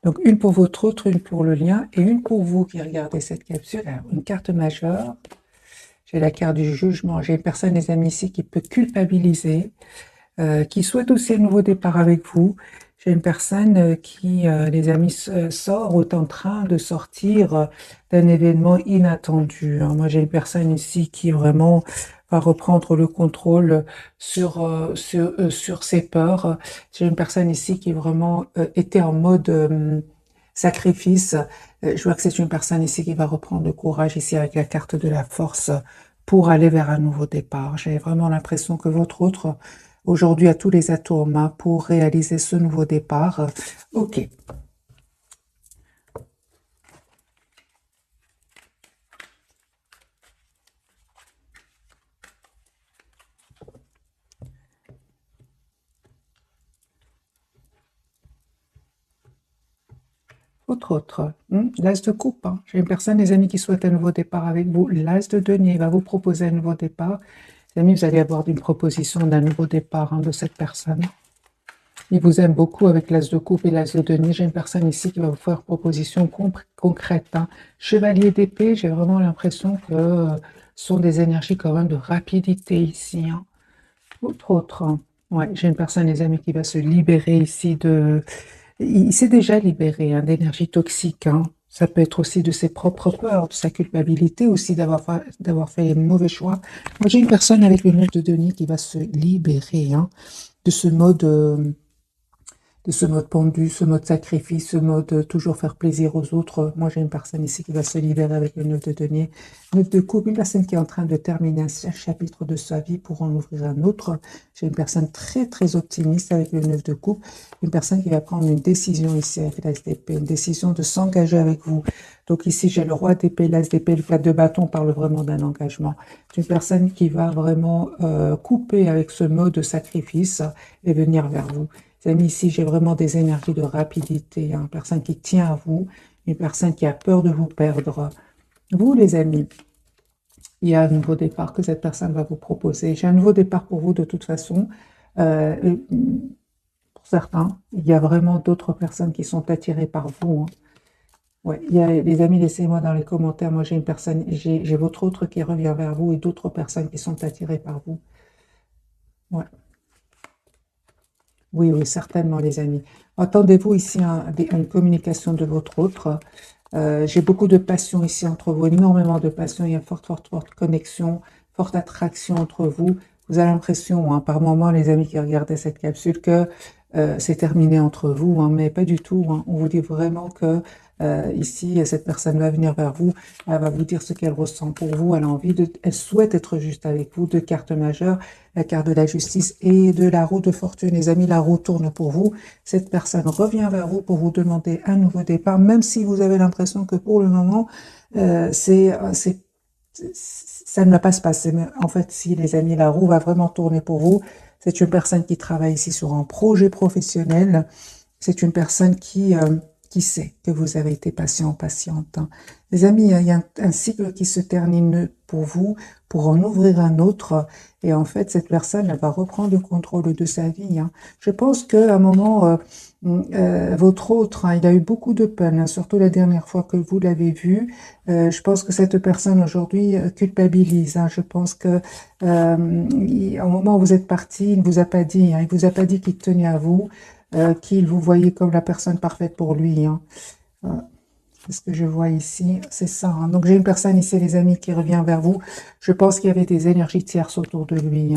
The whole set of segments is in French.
Donc, une pour votre autre, une pour le lien, et une pour vous qui regardez cette capsule. Alors, une carte majeure. J'ai la carte du jugement. J'ai une personne, les amis, ici, qui peut culpabiliser, qui souhaite aussi un nouveau départ avec vous. J'ai une personne qui, les amis, sort ou est en train de sortir d'un événement inattendu. Moi, j'ai une personne ici qui vraiment va reprendre le contrôle sur ses peurs. J'ai une personne ici qui vraiment était en mode sacrifice. Je vois que c'est une personne ici qui va reprendre le courage ici avec la carte de la force pour aller vers un nouveau départ. J'ai vraiment l'impression que votre autre aujourd'hui a tous les atouts en main pour réaliser ce nouveau départ. Ok. Votre autre, l'as de coupe. J'ai une personne, les amis, qui souhaite un nouveau départ avec vous. L'as de denier va vous proposer un nouveau départ. Les amis, vous allez avoir une proposition d'un nouveau départ de cette personne. Il vous aime beaucoup avec l'as de coupe et l'as de denier. J'ai une personne ici qui va vous faire proposition concrète. Chevalier d'épée, j'ai vraiment l'impression que ce sont des énergies quand même de rapidité ici. Autre. Ouais, j'ai une personne, les amis, qui va se libérer ici de... Il s'est déjà libéré d'énergie toxique. Ça peut être aussi de ses propres peurs, de sa culpabilité aussi d'avoir fait les mauvais choix. Moi, j'ai une personne avec le 9 de denier qui va se libérer de ce mode pendu, ce mode sacrifice, ce mode toujours faire plaisir aux autres. Moi, j'ai une personne ici qui va se libérer avec le 9 de denier. 9 de coupe, une personne qui est en train de terminer un chapitre de sa vie pour en ouvrir un autre. J'ai une personne très, très optimiste avec le 9 de coupe. Une personne qui va prendre une décision ici avec l'as d'épée, une décision de s'engager avec vous. Donc ici, j'ai le roi d'épée, l'as d'épée, le 4 de bâton parle vraiment d'un engagement. C'est une personne qui va vraiment couper avec ce mode de sacrifice et venir vers vous. Amis, ici, j'ai vraiment des énergies de rapidité, une personne qui tient à vous, une personne qui a peur de vous perdre. Vous, les amis, il y a un nouveau départ que cette personne va vous proposer. J'ai un nouveau départ pour vous de toute façon. Pour certains, il y a vraiment d'autres personnes qui sont attirées par vous. Ouais, il y a, les amis, laissez-moi dans les commentaires. Moi, j'ai une personne, j'ai votre autre qui revient vers vous et d'autres personnes qui sont attirées par vous. Ouais. Oui, oui, certainement, les amis. Attendez-vous ici à une communication de votre autre. J'ai beaucoup de passion ici entre vous, énormément de passion. Il y a une forte, forte, forte connexion, forte attraction entre vous. Vous avez l'impression, par moments, les amis qui regardaient cette capsule, que c'est terminé entre vous, mais pas du tout. On vous dit vraiment que ici, cette personne va venir vers vous, elle va vous dire ce qu'elle ressent pour vous, elle a envie elle souhaite être juste avec vous. Deux cartes majeures, la carte de la justice et de la roue de fortune. Les amis, la roue tourne pour vous. Cette personne revient vers vous pour vous demander un nouveau départ, même si vous avez l'impression que pour le moment, ça ne va pas se passer. Mais en fait, si les amis, la roue va vraiment tourner pour vous. C'est une personne qui travaille ici sur un projet professionnel. C'est une personne qui sait que vous avez été patient, patiente. Les amis, il y a un cycle qui se termine pour vous, pour en ouvrir un autre. Et en fait, cette personne, elle va reprendre le contrôle de sa vie. Je pense qu'à un moment, votre autre, il a eu beaucoup de peine, surtout la dernière fois que vous l'avez vu. Je pense que cette personne aujourd'hui culpabilise. Je pense que au moment où vous êtes parti, il ne vous a pas dit, il vous a pas dit qu'il tenait à vous, qu'il vous voyait comme la personne parfaite pour lui. C'est ce que je vois ici, c'est ça. Donc j'ai une personne ici, les amis, qui revient vers vous. Je pense qu'il y avait des énergies tierces autour de lui.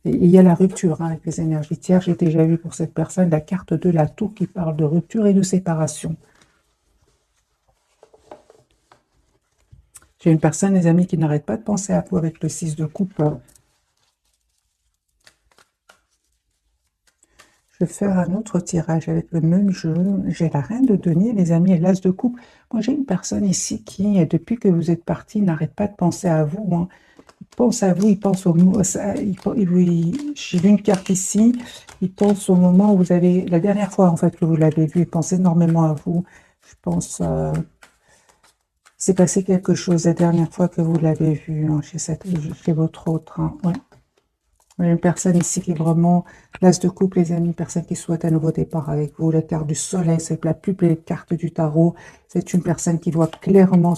Et il y a la rupture avec les énergies tierces. J'ai déjà vu pour cette personne la carte de la tour qui parle de rupture et de séparation. J'ai une personne, les amis, qui n'arrête pas de penser à vous avec le 6 de coupe. Je vais faire un autre tirage avec le même jeu. J'ai la reine de denier, les amis, et l'as de coupe. Moi, j'ai une personne ici qui, depuis que vous êtes parti, n'arrête pas de penser à vous. Il pense à vous, il pense au mot. J'ai vu une carte ici. Il pense au moment où vous avez, la dernière fois en fait que vous l'avez vu, il pense énormément à vous. Je pense, il s'est passé quelque chose la dernière fois que vous l'avez vu chez votre autre. Ouais. Une personne ici qui est vraiment l'as de coupe, les amis, une personne qui souhaite un nouveau départ avec vous. La carte du soleil, c'est la plus belle carte du tarot. C'est une personne qui voit clairement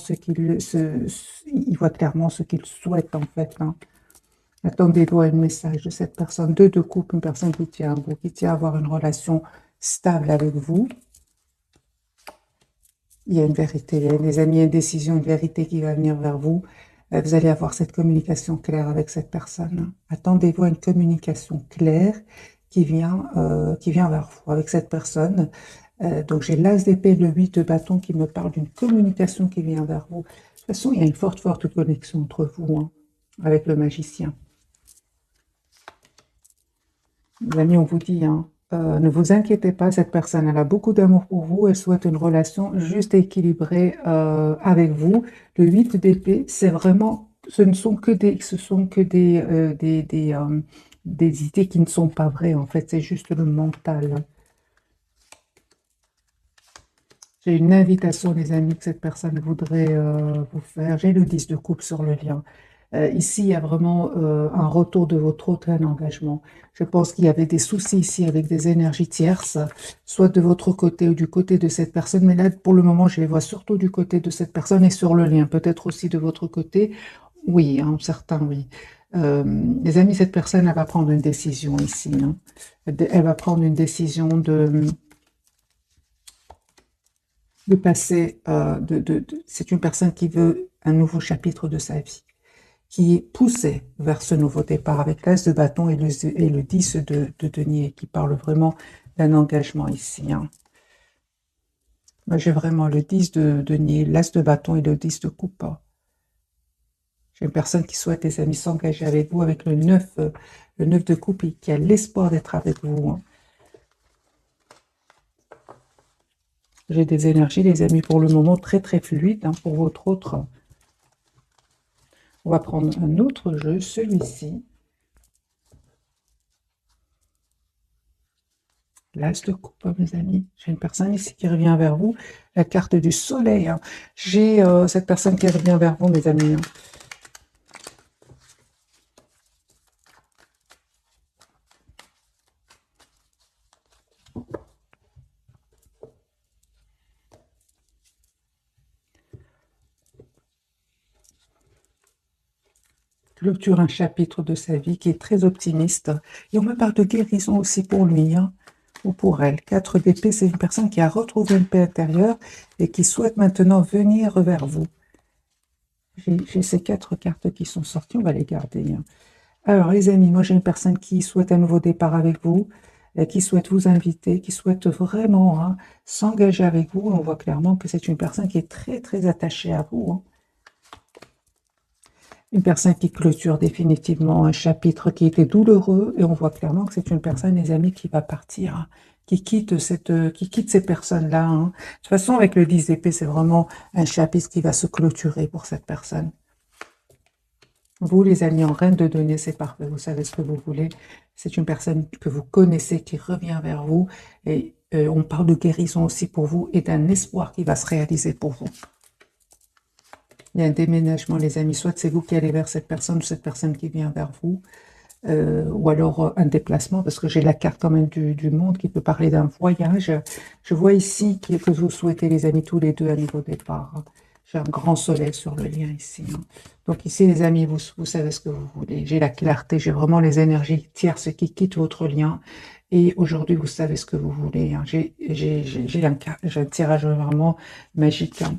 il voit clairement ce qu'il souhaite en fait, hein. Attendez-vous à un message de cette personne. Deux de coupe, une personne qui tient à vous, qui tient à avoir une relation stable avec vous. Il y a une vérité, les amis, une décision, une vérité qui va venir vers vous. Vous allez avoir cette communication claire avec cette personne. Attendez-vous à une communication claire qui vient vers vous avec cette personne. Donc j'ai l'as d'épée, le 8 de bâton qui me parle d'une communication qui vient vers vous. De toute façon, il y a une forte connexion entre vous, hein, avec le magicien. Les amis, on vous dit, hein, ne vous inquiétez pas, cette personne, elle a beaucoup d'amour pour vous, elle souhaite une relation juste et équilibrée avec vous. Le 8 d'épée, c'est vraiment, ce sont que des idées qui ne sont pas vraies, en fait, c'est juste le mental. J'ai une invitation, les amis, que cette personne voudrait vous faire. J'ai le 10 de coupe sur le lien. Ici, il y a vraiment un retour de votre autre, un engagement. Je pense qu'il y avait des soucis ici avec des énergies tierces, soit de votre côté ou du côté de cette personne. Mais là, pour le moment, je les vois surtout du côté de cette personne et sur le lien. Peut-être aussi de votre côté. Oui, hein, certain, oui. Les amis, cette personne, elle va prendre une décision ici, hein. Elle va prendre une décision de passer, c'est une personne qui veut un nouveau chapitre de sa vie, qui est poussée vers ce nouveau départ avec l'as de bâton et le 10 de denier, qui parle vraiment d'un engagement ici, hein. Moi, j'ai vraiment le 10 de denier, l'as de bâton et le 10 de coupe, hein. J'ai une personne qui souhaite, les amis, s'engager avec vous avec le 9 de coupe et qui a l'espoir d'être avec vous, hein. J'ai des énergies, les amis, pour le moment très très fluides, hein, pour votre autre. On va prendre un autre jeu, celui-ci. L'as de coupe, mes amis. J'ai une personne ici qui revient vers vous. La carte du soleil, hein. J'ai cette personne qui revient vers vous, mes amis, hein. Clôture un chapitre de sa vie qui est très optimiste. Et on me parle de guérison aussi pour lui, hein, ou pour elle. 4 d'épée, c'est une personne qui a retrouvé une paix intérieure et qui souhaite maintenant venir vers vous. J'ai ces 4 cartes qui sont sorties, on va les garder, hein. Alors, les amis, moi j'ai une personne qui souhaite un nouveau départ avec vous, qui souhaite vous inviter, qui souhaite vraiment, hein, s'engager avec vous. On voit clairement que c'est une personne qui est très, très attachée à vous, hein. Une personne qui clôture définitivement un chapitre qui était douloureux, et on voit clairement que c'est une personne, les amis, qui va partir, hein, qui quitte ces personnes-là, hein. De toute façon, avec le 10 d'épée, c'est vraiment un chapitre qui va se clôturer pour cette personne. Vous, les amis, en reine de données, c'est parfait. Vous savez ce que vous voulez. C'est une personne que vous connaissez qui revient vers vous. Et on parle de guérison aussi pour vous et d'un espoir qui va se réaliser pour vous. Il y a un déménagement, les amis. Soit c'est vous qui allez vers cette personne ou cette personne qui vient vers vous. Ou alors un déplacement, parce que j'ai la carte quand même du monde qui peut parler d'un voyage. Je vois ici que vous souhaitez, les amis, tous les deux un nouveau départ, hein. J'ai un grand soleil sur le lien ici, hein. Donc ici, les amis, vous savez ce que vous voulez. J'ai la clarté, j'ai vraiment les énergies tierces qui quittent votre lien. Et aujourd'hui, vous savez ce que vous voulez, hein. J'ai un tirage vraiment magique, hein.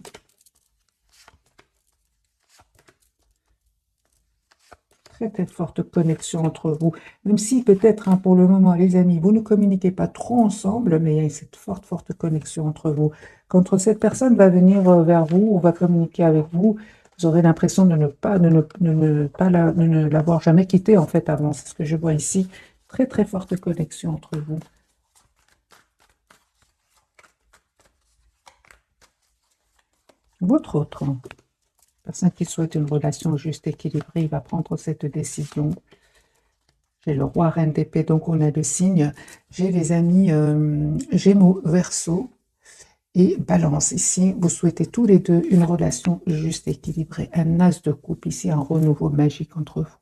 Très très forte connexion entre vous. Même si peut-être, hein, pour le moment, les amis, vous ne communiquez pas trop ensemble, mais il y a cette forte connexion entre vous. Quand cette personne va venir vers vous ou va communiquer avec vous, vous aurez l'impression de ne l'avoir jamais quitté en fait avant. C'est ce que je vois ici. Très très forte connexion entre vous. Votre autre, hein, personne qui souhaite une relation juste équilibrée, il va prendre cette décision. J'ai le roi, reine d'épée, donc on a le signe. J'ai les amis Gémeaux, Verseau et Balance. Ici, vous souhaitez tous les deux une relation juste équilibrée. Un as de coupe, ici un renouveau magique entre vous.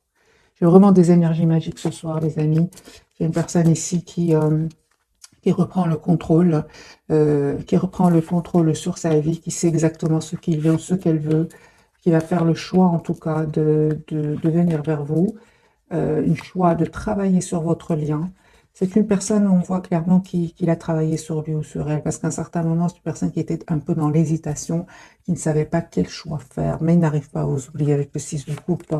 J'ai vraiment des énergies magiques ce soir, les amis. J'ai une personne ici qui reprend le contrôle, sur sa vie, qui sait exactement ce qu'il veut ou ce qu'elle veut, qui va faire le choix en tout cas de venir vers vous, un choix de travailler sur votre lien. C'est une personne, on voit clairement qu'il a travaillé sur lui ou sur elle, parce qu'à un certain moment, c'est une personne qui était un peu dans l'hésitation, qui ne savait pas quel choix faire, mais il n'arrive pas à vous oublier avec le 6 de coupe.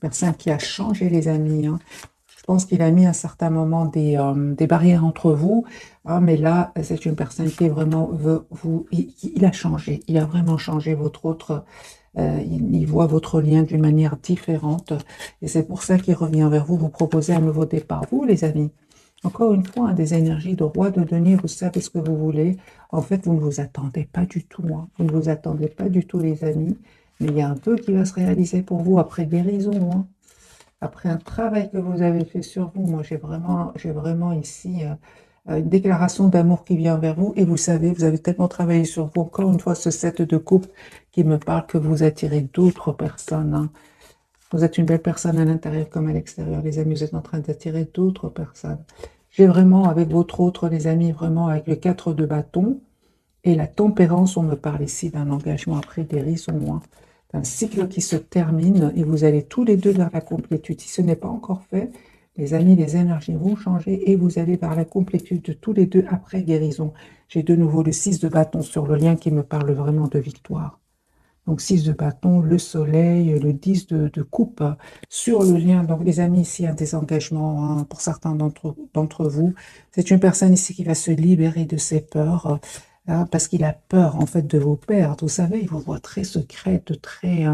Personne qui a changé, les amis, hein. Je pense qu'il a mis à un certain moment des barrières entre vous, hein, mais là, c'est une personne qui est vraiment veut vous. Il a changé, il a vraiment changé votre autre. Il voit votre lien d'une manière différente, et c'est pour ça qu'il revient vers vous, vous proposer un nouveau départ. Vous, les amis, encore une fois, hein, des énergies de roi de denier, vous savez ce que vous voulez. En fait, vous ne vous attendez pas du tout, hein. Vous ne vous attendez pas du tout, les amis, mais il y a un peu qui va se réaliser pour vous après guérison, hein. Après un travail que vous avez fait sur vous. Moi, j'ai vraiment ici une déclaration d'amour qui vient vers vous. Et vous savez, vous avez tellement travaillé sur vous. Encore une fois, ce 7 de coupe qui me parle que vous attirez d'autres personnes, hein. Vous êtes une belle personne à l'intérieur comme à l'extérieur, les amis. Vous êtes en train d'attirer d'autres personnes. J'ai vraiment, avec votre autre, les amis, vraiment avec le 4 de bâton et la tempérance, on me parle ici d'un engagement après guérison, hein, d'un cycle qui se termine et vous allez tous les deux vers la complétude. Si ce n'est pas encore fait, les amis, les énergies vont changer et vous allez vers la complétude de tous les deux après guérison. J'ai de nouveau le 6 de bâton sur le lien qui me parle vraiment de victoire. Donc 6 de bâton, le soleil, le 10 de coupe sur le lien. Donc les amis, ici, il y a des engagements, hein, pour certains d'entre vous. C'est une personne ici qui va se libérer de ses peurs, hein, parce qu'il a peur en fait de vous perdre. Vous savez, il vous voit très secrète, très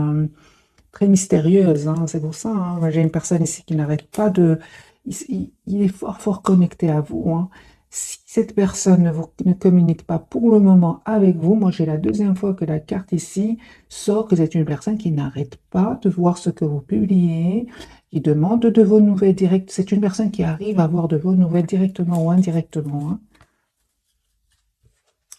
mystérieuse, hein. C'est pour ça, hein. Moi, j'ai une personne ici qui n'arrête pas de... Il est fort connecté à vous, hein. Si cette personne ne communique pas pour le moment avec vous, moi j'ai la deuxième fois que la carte ici sort que c'est une personne qui n'arrête pas de voir ce que vous publiez, qui demande de vos nouvelles directes. C'est une personne qui arrive à voir de vos nouvelles directement ou indirectement, hein.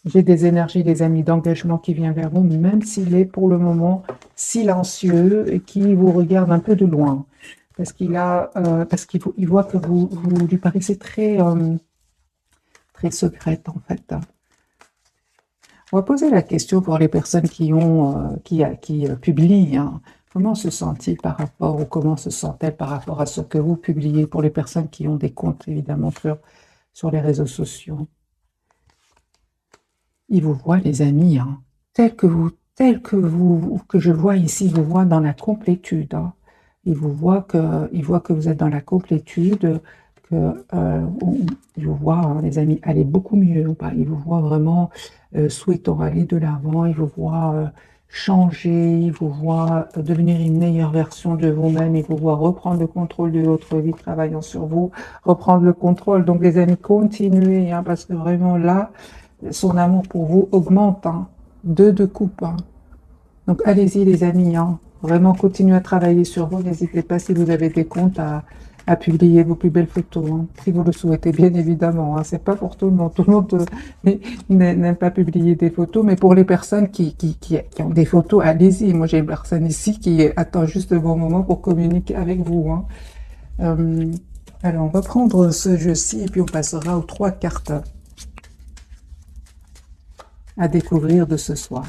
J'ai des énergies, des amis, d'engagement qui viennent vers vous, même s'il est pour le moment silencieux et qui vous regarde un peu de loin. Parce qu'il voit que vous lui paraissez très secrète, en fait. On va poser la question pour les personnes qui publient, hein. Comment se sent-il par rapport, ou comment se sent-elle par rapport à ce que vous publiez pour les personnes qui ont des comptes, évidemment, sur les réseaux sociaux? Il vous voit, les amis, hein, que je vois ici, il vous voit dans la complétude, hein. Il voit que vous êtes dans la complétude, il vous voit, hein, les amis, aller beaucoup mieux. Il vous voit vraiment souhaitant aller de l'avant, il vous voit changer, il vous voit devenir une meilleure version de vous-même, il vous voit reprendre le contrôle de votre vie, travaillant sur vous, reprendre le contrôle. Donc, les amis, continuez, hein, parce que vraiment là, son amour pour vous augmente, hein. 2 de coupe, hein. Donc allez-y, les amis, hein. Vraiment continuez à travailler sur vous. N'hésitez pas, si vous avez des comptes, à publier vos plus belles photos, hein, si vous le souhaitez, bien évidemment, hein. C'est pas pour tout le monde. Tout le monde n'aime pas publier des photos, mais pour les personnes qui ont des photos, allez-y. Moi, j'ai une personne ici qui attend juste le bon moment pour communiquer avec vous, hein. Alors, on va prendre ce jeu-ci et puis on passera aux 3 cartes à découvrir de ce soir.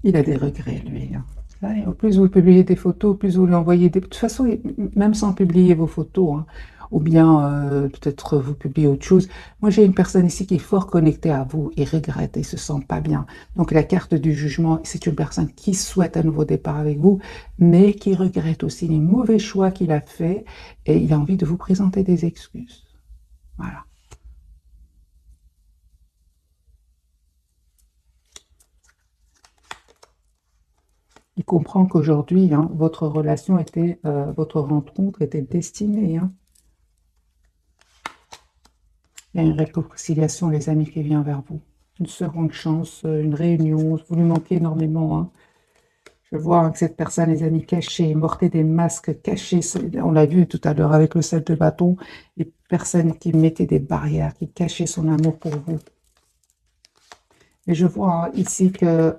Il a des regrets, lui, hein. Là, au plus vous publiez des photos, plus vous lui envoyez des... De toute façon, même sans publier vos photos, hein, ou bien peut-être vous publiez autre chose. Moi, j'ai une personne ici qui est fort connectée à vous, il regrette, il se sent pas bien. Donc, la carte du jugement, c'est une personne qui souhaite un nouveau départ avec vous, mais qui regrette aussi les mauvais choix qu'il a faits, et il a envie de vous présenter des excuses. Voilà. Il comprend qu'aujourd'hui, hein, votre rencontre était destinée, hein. Il y a une réconciliation, les amis, qui vient vers vous. Une seconde chance, une réunion. Vous lui manquez énormément, hein. Je vois, hein, que cette personne, les amis, cachée, portait des masques cachés. On l'a vu tout à l'heure avec le 7 de bâton. Les personnes qui mettaient des barrières, qui cachaient son amour pour vous. Et je vois, hein, ici que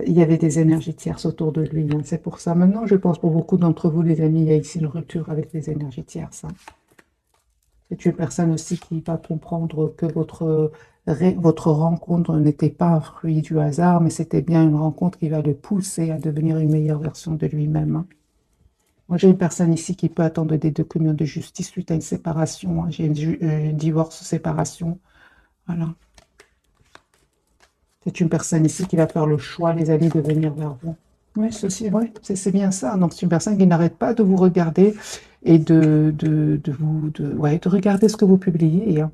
il y avait des énergies tierces autour de lui, hein. C'est pour ça. Maintenant, je pense pour beaucoup d'entre vous, les amis, il y a ici une rupture avec les énergies tierces, hein. C'est une personne aussi qui va comprendre que votre rencontre n'était pas un fruit du hasard, mais c'était bien une rencontre qui va le pousser à devenir une meilleure version de lui-même, hein. Moi, j'ai une personne ici qui peut attendre des documents de justice suite à une séparation, hein. J'ai une divorce, séparation. Voilà. C'est une personne ici qui va faire le choix, les amis, de venir vers vous. Oui, ceci, ouais, c'est bien ça. Donc, c'est une personne qui n'arrête pas de vous regarder et ouais, de regarder ce que vous publiez, hein.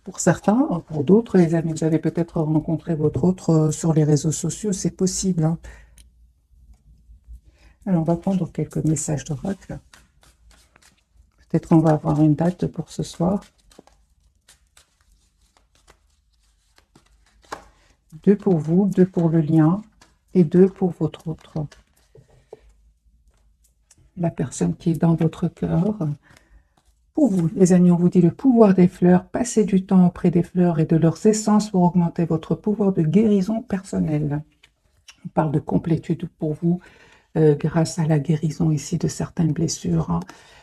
Pour certains, pour d'autres, les amis, vous avez peut-être rencontré votre autre sur les réseaux sociaux, c'est possible, hein. Alors, on va prendre quelques messages d'oracle. Peut-être on va avoir une date pour ce soir. 2 pour vous, 2 pour le lien et 2 pour votre autre. La personne qui est dans votre cœur. Pour vous, les amis, on vous dit le pouvoir des fleurs. Passez du temps auprès des fleurs et de leurs essences pour augmenter votre pouvoir de guérison personnelle. On parle de complétude pour vous grâce à la guérison ici de certaines blessures, hein.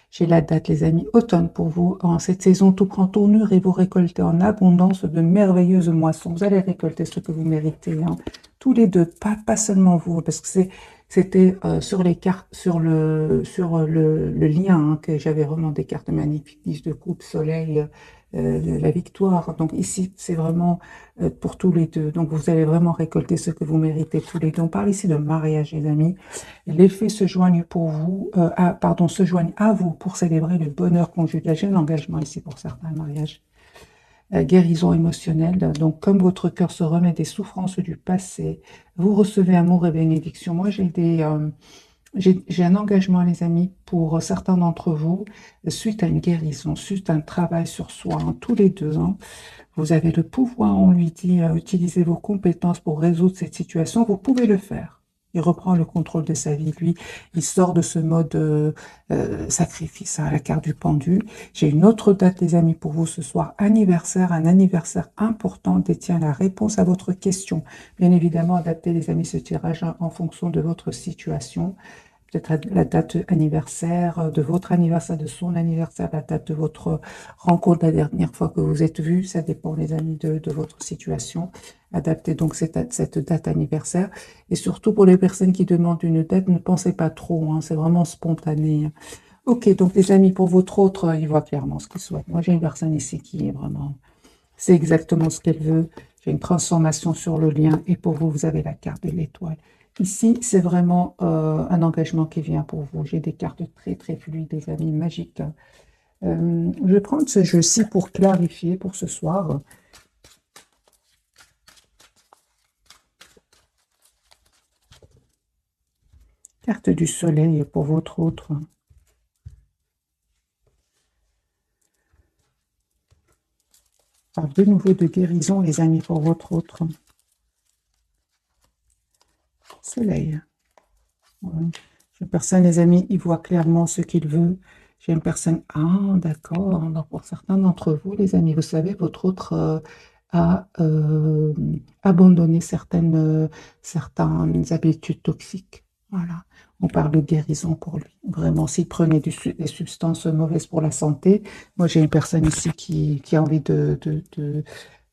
J'ai la date, les amis, automne pour vous. En cette saison, tout prend tournure et vous récoltez en abondance de merveilleuses moissons. Vous allez récolter ce que vous méritez, hein. Tous les deux, pas seulement vous, parce que c'était sur les cartes, sur le lien, hein, que j'avais vraiment des cartes magnifiques, 10 de coupe, soleil, la victoire. Donc ici, c'est vraiment pour tous les deux. Donc vous allez vraiment récolter ce que vous méritez tous les deux. On parle ici de mariage, les amis. Les fées se joignent pour vous, se joignent à vous pour célébrer le bonheur conjugal. J'ai un engagement ici pour certains mariages. Guérison émotionnelle. Donc, comme votre cœur se remet des souffrances du passé, vous recevez amour et bénédiction. Moi, j'ai un engagement, les amis, pour certains d'entre vous, suite à une guérison, suite à un travail sur soi, hein, tous les deux, hein. Vous avez le pouvoir, on lui dit, utilisez vos compétences pour résoudre cette situation. Vous pouvez le faire. Il reprend le contrôle de sa vie, lui. Il sort de ce mode sacrifice, à la carte du pendu. J'ai une autre date, les amis, pour vous ce soir. Anniversaire, un anniversaire important détient la réponse à votre question. Bien évidemment, adaptez, les amis, ce tirage en fonction de votre situation. Peut-être la date anniversaire, de votre anniversaire, de son anniversaire, la date de votre rencontre la dernière fois que vous êtes vus. Ça dépend, les amis, de votre situation. Adaptez donc cette date anniversaire. Et surtout, pour les personnes qui demandent une date, ne pensez pas trop, hein, c'est vraiment spontané. Ok, donc les amis, pour votre autre, il voit clairement ce qu'il souhaite. Moi, j'ai une personne ici qui est vraiment... C'est exactement ce qu'elle veut. J'ai une transformation sur le lien. Et pour vous, vous avez la carte de l'étoile. Ici, c'est vraiment un engagement qui vient pour vous. J'ai des cartes très, très fluides, des amis, magiques. Je vais prendre ce jeu-ci pour clarifier pour ce soir. Carte du soleil pour votre autre. Parle de nouveau de guérison, les amis, pour votre autre. Soleil. Ouais. J'ai une personne, les amis, il voit clairement ce qu'il veut. J'ai une personne, ah, d'accord. Donc, pour certains d'entre vous, les amis, vous savez, votre autre a abandonné certaines habitudes toxiques. Voilà. On parle de guérison pour lui. Vraiment, s'il prenait des substances mauvaises pour la santé, moi, j'ai une personne ici qui a envie de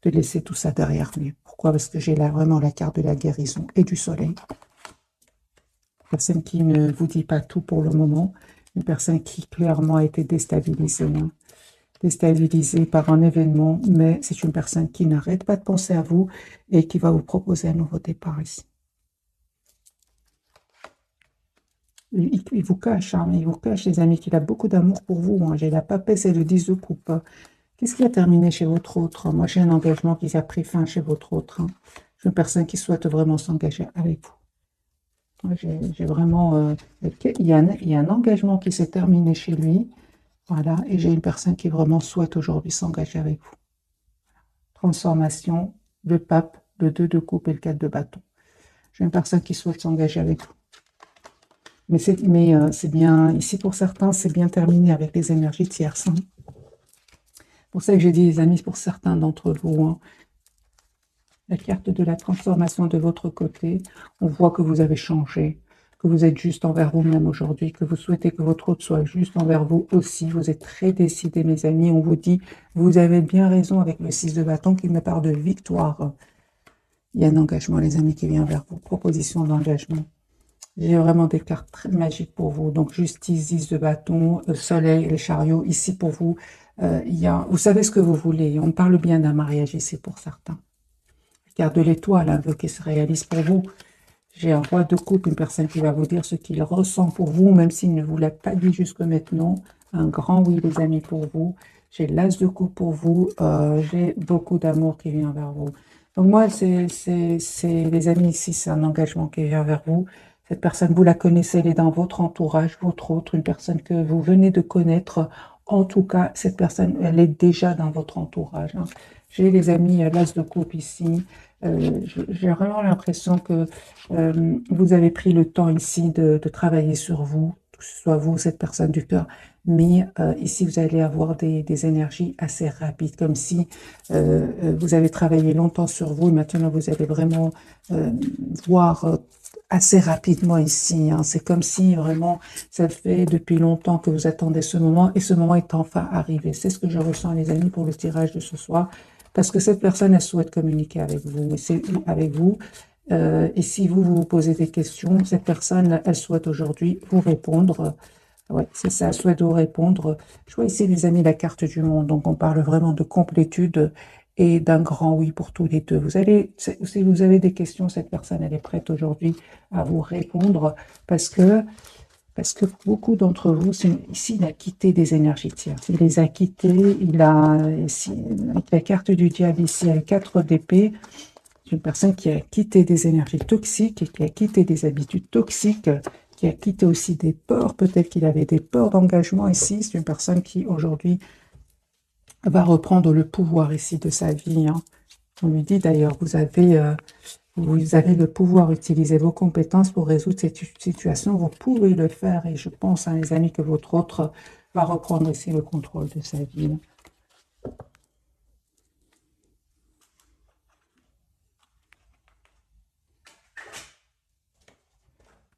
laisser tout ça derrière lui. Pourquoi? Parce que j'ai là vraiment la carte de la guérison et du soleil. Personne qui ne vous dit pas tout pour le moment, une personne qui clairement a été déstabilisée, hein, déstabilisée par un événement, mais c'est une personne qui n'arrête pas de penser à vous et qui va vous proposer un nouveau départ ici. Il vous cache, hein, il vous cache, les amis, qu'il a beaucoup d'amour pour vous, hein. J'ai la papesse et le 10 de coupe. Qu'est-ce qui a terminé chez votre autre? Moi, j'ai un engagement qui a pris fin chez votre autre, hein. J'ai une personne qui souhaite vraiment s'engager avec vous. J'ai vraiment... il y a un engagement qui s'est terminé chez lui. Voilà. Et j'ai une personne qui vraiment souhaite aujourd'hui s'engager avec vous. Transformation, le pape, le 2 de coupe et le 4 de bâton. J'ai une personne qui souhaite s'engager avec vous. Mais c'est bien... Ici, pour certains, c'est bien terminé avec les énergies tierces, hein. pour ça que j'ai dit, les amis, pour certains d'entre vous, hein, la carte de la transformation de votre côté, on voit que vous avez changé, que vous êtes juste envers vous-même aujourd'hui, que vous souhaitez que votre autre soit juste envers vous aussi. Vous êtes très décidés, mes amis. On vous dit, vous avez bien raison avec le 6 de bâton qui me parle de victoire. Il y a un engagement, les amis, qui vient vers vous. Proposition d'engagement. J'ai vraiment des cartes très magiques pour vous. Donc, justice, 10 de bâton, soleil, les chariots. Ici, pour vous, vous savez ce que vous voulez. On parle bien d'un mariage ici pour certains. Carte de l'étoile, un vœu qui se réalise pour vous. J'ai un roi de coupe, une personne qui va vous dire ce qu'il ressent pour vous, même s'il ne vous l'a pas dit jusque maintenant. Un grand oui, les amis, pour vous. J'ai l'as de coupe pour vous. J'ai beaucoup d'amour qui vient vers vous. Donc moi, les amis, ici, c'est un engagement qui vient vers vous. Cette personne, vous la connaissez, elle est dans votre entourage, votre autre, une personne que vous venez de connaître. En tout cas, cette personne, elle est déjà dans votre entourage. Hein. J'ai les amis, l'as de coupe ici. J'ai vraiment l'impression que vous avez pris le temps ici de travailler sur vous, que ce soit vous, cette personne du cœur, mais ici, vous allez avoir des énergies assez rapides, comme si vous avez travaillé longtemps sur vous et maintenant vous allez vraiment voir assez rapidement ici. Hein. C'est comme si vraiment ça fait depuis longtemps que vous attendez ce moment et ce moment est enfin arrivé. C'est ce que je ressens, les amis, pour le tirage de ce soir. Parce que cette personne, elle souhaite communiquer avec vous. Et c'est avec vous. Et si vous posez des questions, cette personne, elle souhaite aujourd'hui vous répondre. Ouais, c'est ça, elle souhaite vous répondre. Je vois ici, les amis, la carte du monde. Donc, on parle vraiment de complétude et d'un grand oui pour tous les deux. Si vous avez des questions, cette personne, elle est prête aujourd'hui à vous répondre parce que beaucoup d'entre vous, ici, il a quitté des énergies tierces. Il les a quittés, ici, avec la carte du diable ici, avec 4 d'épée, c'est une personne qui a quitté des énergies toxiques, et qui a quitté des habitudes toxiques, qui a quitté aussi des peurs. Peut-être qu'il avait des peurs d'engagement ici. C'est une personne qui, aujourd'hui, va reprendre le pouvoir ici de sa vie. Hein. On lui dit d'ailleurs, vous avez le pouvoir d'utiliser vos compétences pour résoudre cette situation. Vous pouvez le faire et je pense, hein, les amis, que votre autre va reprendre ici le contrôle de sa vie.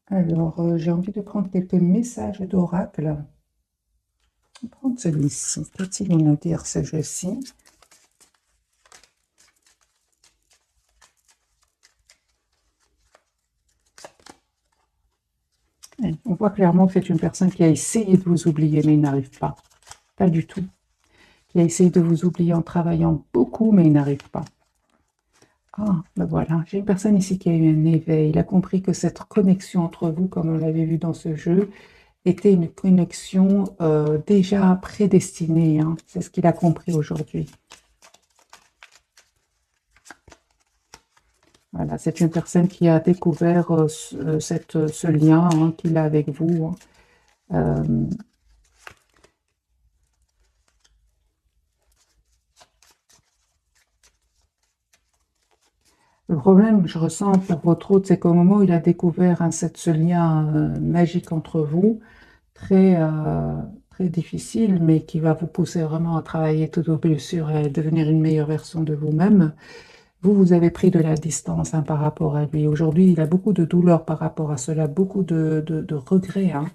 Alors, j'ai envie de prendre quelques messages d'oracle. Je vais prendre celui-ci. Qu'est-il nous dire ce jeu-ci? On voit clairement que c'est une personne qui a essayé de vous oublier, mais il n'arrive pas. Pas du tout. Qui a essayé de vous oublier en travaillant beaucoup, mais il n'arrive pas. Ah, ben voilà, j'ai une personne ici qui a eu un éveil. Il a compris que cette connexion entre vous, comme on l'avait vu dans ce jeu, était une connexion déjà prédestinée. Hein. C'est ce qu'il a compris aujourd'hui. Voilà, c'est une personne qui a découvert ce lien hein, qu'il a avec vous. Hein. Le problème que je ressens pour votre autre, c'est qu'au moment où il a découvert hein, ce lien magique entre vous, très, très difficile, mais qui va vous pousser vraiment à travailler toutes vos blessures et à devenir une meilleure version de vous-même, vous avez pris de la distance hein, par rapport à lui. Aujourd'hui, il a beaucoup de douleur par rapport à cela, beaucoup de regrets. Hein.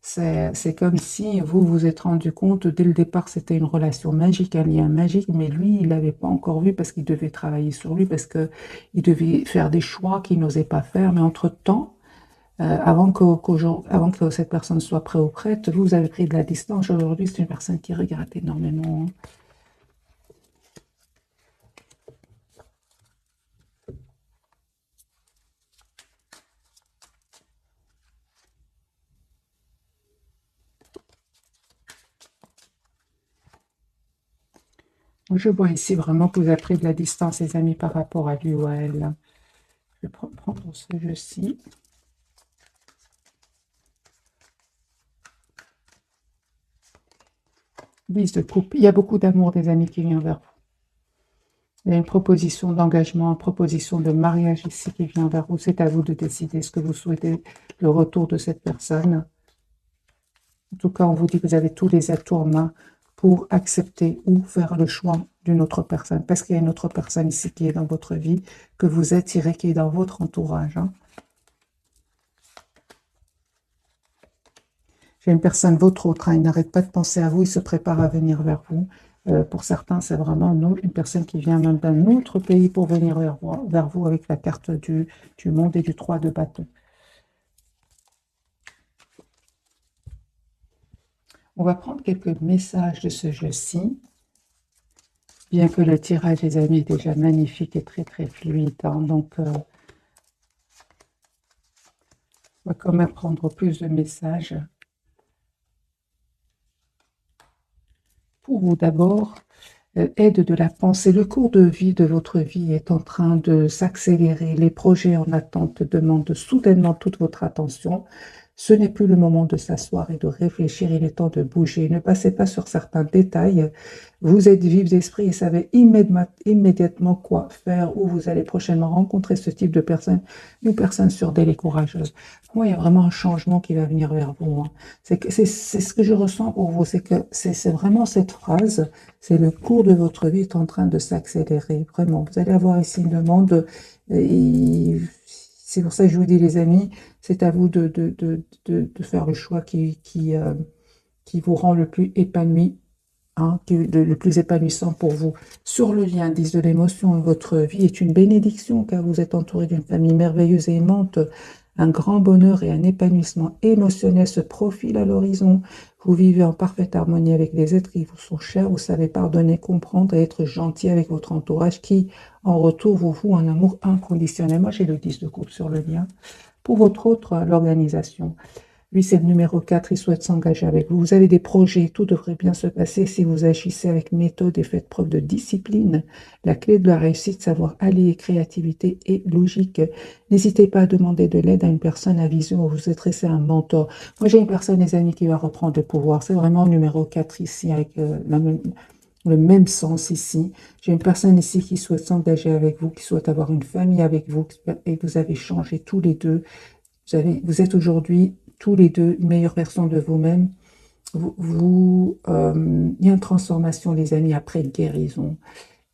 C'est comme si vous vous êtes rendu compte, dès le départ, c'était une relation magique, un lien magique, mais lui, il l'avait pas encore vu parce qu'il devait travailler sur lui, parce qu'il devait faire des choix qu'il n'osait pas faire. Mais entre-temps, avant que cette personne soit prête ou prête, vous avez pris de la distance. Aujourd'hui, c'est une personne qui regrette énormément. Hein. Je vois ici vraiment que vous avez pris de la distance, les amis, par rapport à lui ou à elle. Je vais prendre ce jeu-ci. Lise de coupe. Il y a beaucoup d'amour des amis qui vient vers vous. Il y a une proposition d'engagement, une proposition de mariage ici qui vient vers vous. C'est à vous de décider ce que vous souhaitez, le retour de cette personne. En tout cas, on vous dit que vous avez tous les atouts en main pour accepter ou faire le choix d'une autre personne. Parce qu'il y a une autre personne ici qui est dans votre vie, que vous attirez, qui est dans votre entourage. Hein. J'ai une personne, votre autre, hein, il n'arrête pas de penser à vous, il se prépare à venir vers vous. Pour certains, c'est vraiment une personne qui vient même d'un autre pays pour venir vers vous avec la carte du monde et du 3 de bâton. On va prendre quelques messages de ce jeu-ci. Bien que le tirage, les amis, est déjà magnifique et très très fluide. Hein, donc, on va quand même prendre plus de messages. Pour vous d'abord, aide de la pensée. Le cours de vie de votre vie est en train de s'accélérer. Les projets en attente demandent soudainement toute votre attention. Ce n'est plus le moment de s'asseoir et de réfléchir, il est temps de bouger. Ne passez pas sur certains détails. Vous êtes vif d'esprit et savez immédiatement quoi faire, ou vous allez prochainement rencontrer ce type de personne, une personne sûre d'elle et courageuse. Moi, il y a vraiment un changement qui va venir vers vous. Hein. C'est ce que je ressens pour vous, c'est que c'est vraiment cette phrase, c'est le cours de votre vie est en train de s'accélérer, vraiment. Vous allez avoir ici une demande, c'est pour ça que je vous dis les amis, c'est à vous de faire le choix qui vous rend le plus épanoui, hein, le plus épanouissant pour vous. Sur le lien, 10 de l'émotion, votre vie est une bénédiction car vous êtes entouré d'une famille merveilleuse et aimante. Un grand bonheur et un épanouissement émotionnel se profilent à l'horizon. Vous vivez en parfaite harmonie avec les êtres qui vous sont chers. Vous savez pardonner, comprendre et être gentil avec votre entourage qui, en retour, vous voue un amour inconditionnel. Moi, j'ai le 10 de coupe sur le lien. Pour votre autre, l'organisation. Lui, c'est le numéro 4, il souhaite s'engager avec vous. Vous avez des projets, tout devrait bien se passer si vous agissez avec méthode et faites preuve de discipline. La clé de la réussite, savoir allier créativité et logique. N'hésitez pas à demander de l'aide à une personne à vision ou vous adresser à un mentor. Moi, j'ai une personne, les amis, qui va reprendre le pouvoir. C'est vraiment le numéro 4 ici, avec le même sens ici. J'ai une personne ici qui souhaite s'engager avec vous, qui souhaite avoir une famille avec vous, et vous avez changé tous les deux. Vous êtes aujourd'hui tous les deux une meilleure version de vous-même. Il y a une transformation, les amis, après guérison.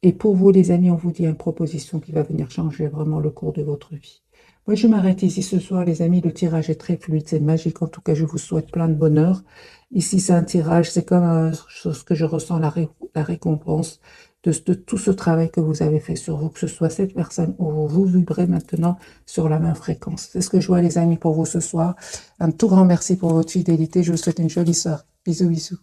Et pour vous, les amis, on vous dit une proposition qui va venir changer vraiment le cours de votre vie. Moi, je m'arrête ici ce soir, les amis. Le tirage est très fluide, c'est magique. En tout cas, je vous souhaite plein de bonheur. Ici, c'est un tirage, c'est comme ce que je ressens, la récompense de tout ce travail que vous avez fait sur vous, que ce soit cette personne ou vous vibrez maintenant sur la même fréquence. C'est ce que je vois, les amis, pour vous ce soir. Un tout grand merci pour votre fidélité. Je vous souhaite une jolie soirée. Bisous, bisous.